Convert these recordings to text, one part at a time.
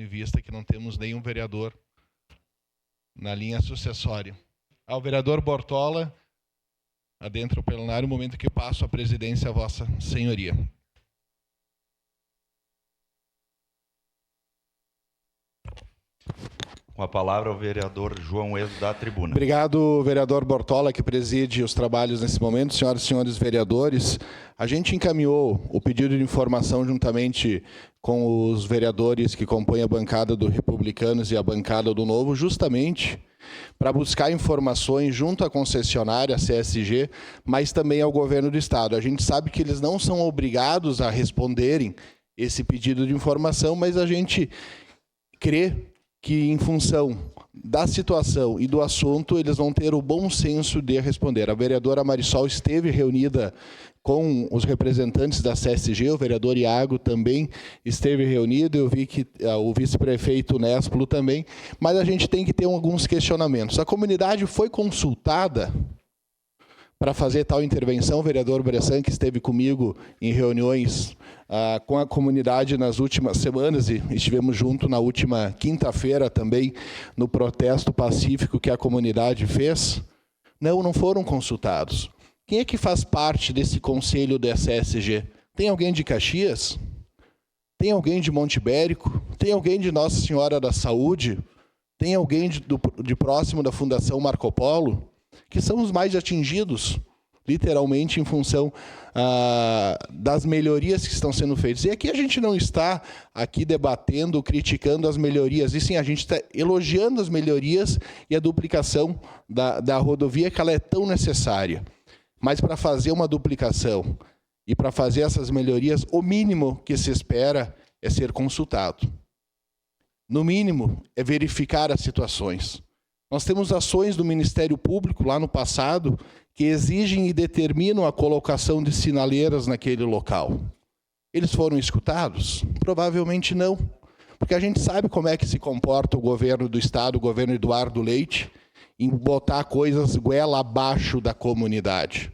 em vista que não temos nenhum vereador na linha sucessória. Ao vereador Bortola, adentra o plenário, no momento que passo a presidência a vossa senhoria. Com a palavra o vereador João Ezo, da tribuna. Obrigado, vereador Bortola, que preside os trabalhos nesse momento. Senhoras e senhores vereadores, a gente encaminhou o pedido de informação juntamente com os vereadores que compõem a bancada do Republicanos e a bancada do Novo, justamente para buscar informações junto à concessionária, a CSG, mas também ao governo do Estado. A gente sabe que eles não são obrigados a responderem esse pedido de informação, mas a gente crê que, em função da situação e do assunto, eles vão ter o bom senso de responder. A vereadora Marisol esteve reunida com os representantes da CSG, o vereador Iago também esteve reunido, eu vi que o vice-prefeito Nespolo também, mas a gente tem que ter alguns questionamentos. A comunidade foi consultada para fazer tal intervenção. O vereador Bressan, que esteve comigo em reuniões com a comunidade nas últimas semanas, e estivemos junto na última quinta-feira também, no protesto pacífico que a comunidade fez. Não foram consultados. Quem é que faz parte desse conselho da CSG? Tem alguém de Caxias? Tem alguém de Monte Ibérico? Tem alguém de Nossa Senhora da Saúde? Tem alguém de próximo da Fundação Marco Polo? Que são os mais atingidos, literalmente, em função das melhorias que estão sendo feitas. E aqui a gente não está aqui debatendo, criticando as melhorias, e sim, a gente está elogiando as melhorias e a duplicação da rodovia, que ela é tão necessária. Mas para fazer uma duplicação e para fazer essas melhorias, o mínimo que se espera é ser consultado. No mínimo, é verificar as situações. Nós temos ações do Ministério Público, lá no passado, que exigem e determinam a colocação de sinaleiras naquele local. Eles foram escutados? Provavelmente não. Porque a gente sabe como é que se comporta o governo do Estado, o governo Eduardo Leite, em botar coisas goela abaixo da comunidade.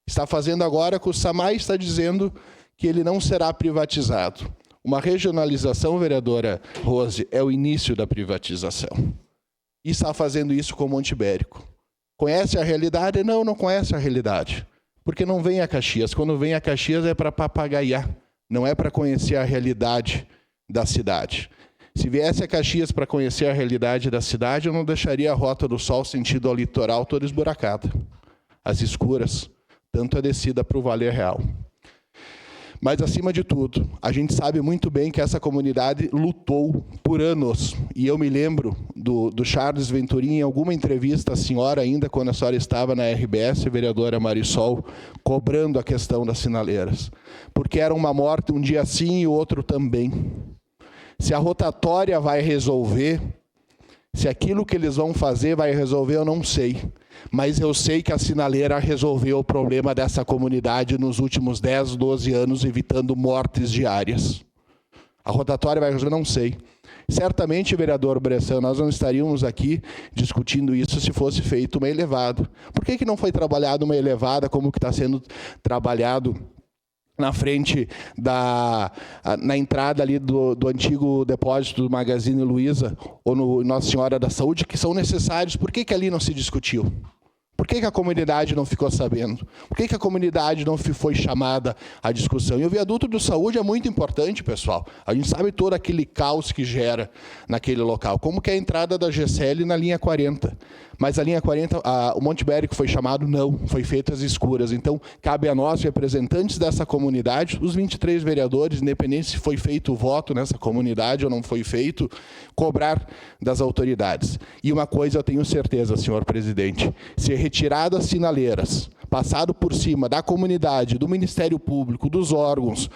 Está fazendo agora que o SAMAI está dizendo que ele não será privatizado. Uma regionalização, vereadora Rose, é o início da privatização. E está fazendo isso com Monte Ibérico. Conhece a realidade? Não conhece a realidade. Porque não vem a Caxias. Quando vem a Caxias é para papagaiar, não é para conhecer a realidade da cidade. Se viesse a Caxias para conhecer a realidade da cidade, eu não deixaria a Rota do Sol sentido ao litoral toda esburacada. As escuras, tanto a descida para o Vale Real. Mas, acima de tudo, a gente sabe muito bem que essa comunidade lutou por anos. E eu me lembro do Charles Venturim, em alguma entrevista, a senhora ainda, quando a senhora estava na RBS, a vereadora Marisol, cobrando a questão das sinaleiras. Porque era uma morte um dia sim e o outro também. Se a rotatória vai resolver, se aquilo que eles vão fazer vai resolver, eu não sei. Mas eu sei que a sinaleira resolveu o problema dessa comunidade nos últimos 10, 12 anos, evitando mortes diárias. A rotatória vai resolver? Não sei. Certamente, vereador Bressan, nós não estaríamos aqui discutindo isso se fosse feito uma elevada. Por que não foi trabalhada uma elevada como que está sendo trabalhado na frente na entrada ali do antigo depósito do Magazine Luiza, ou no Nossa Senhora da Saúde, que são necessários? Por que ali não se discutiu? Por que a comunidade não ficou sabendo? Por que a comunidade não foi chamada à discussão? E o viaduto do Saúde é muito importante, pessoal. A gente sabe todo aquele caos que gera naquele local. Como que é a entrada da GCL na linha 40. Mas a linha 40, o Monte Ibérico foi chamado? Não, foi feito às escuras. Então, cabe a nós, representantes dessa comunidade, os 23 vereadores, independente se foi feito o voto nessa comunidade ou não foi feito, cobrar das autoridades. E uma coisa eu tenho certeza, senhor presidente, se retirado as sinaleiras, passado por cima da comunidade, do Ministério Público, dos órgãos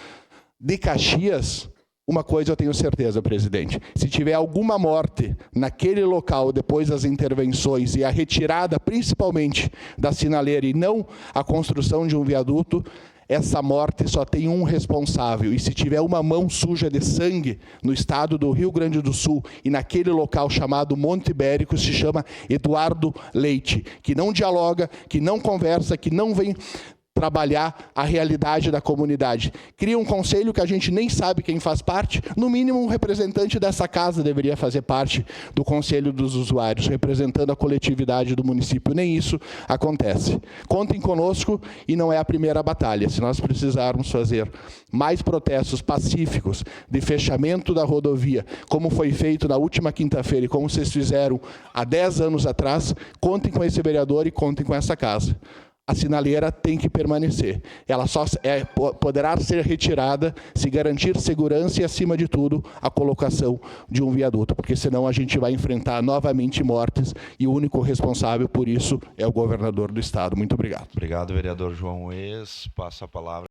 de Caxias, uma coisa eu tenho certeza, presidente, se tiver alguma morte naquele local depois das intervenções e a retirada principalmente da sinaleira e não a construção de um viaduto, essa morte só tem um responsável. E se tiver uma mão suja de sangue no estado do Rio Grande do Sul e naquele local chamado Monte Ibérico, se chama Eduardo Leite, que não dialoga, que não conversa, que não vem trabalhar a realidade da comunidade. Cria um conselho que a gente nem sabe quem faz parte, no mínimo um representante dessa casa deveria fazer parte do conselho dos usuários, representando a coletividade do município. Nem isso acontece. Contem conosco e não é a primeira batalha. Se nós precisarmos fazer mais protestos pacíficos de fechamento da rodovia, como foi feito na última quinta-feira e como vocês fizeram há 10 anos atrás, contem com esse vereador e contem com essa casa. A sinaleira tem que permanecer. Ela só poderá ser retirada se garantir segurança e, acima de tudo, a colocação de um viaduto, porque senão a gente vai enfrentar novamente mortes e o único responsável por isso é o governador do estado. Muito obrigado. Obrigado, vereador João Eis. Passa a palavra.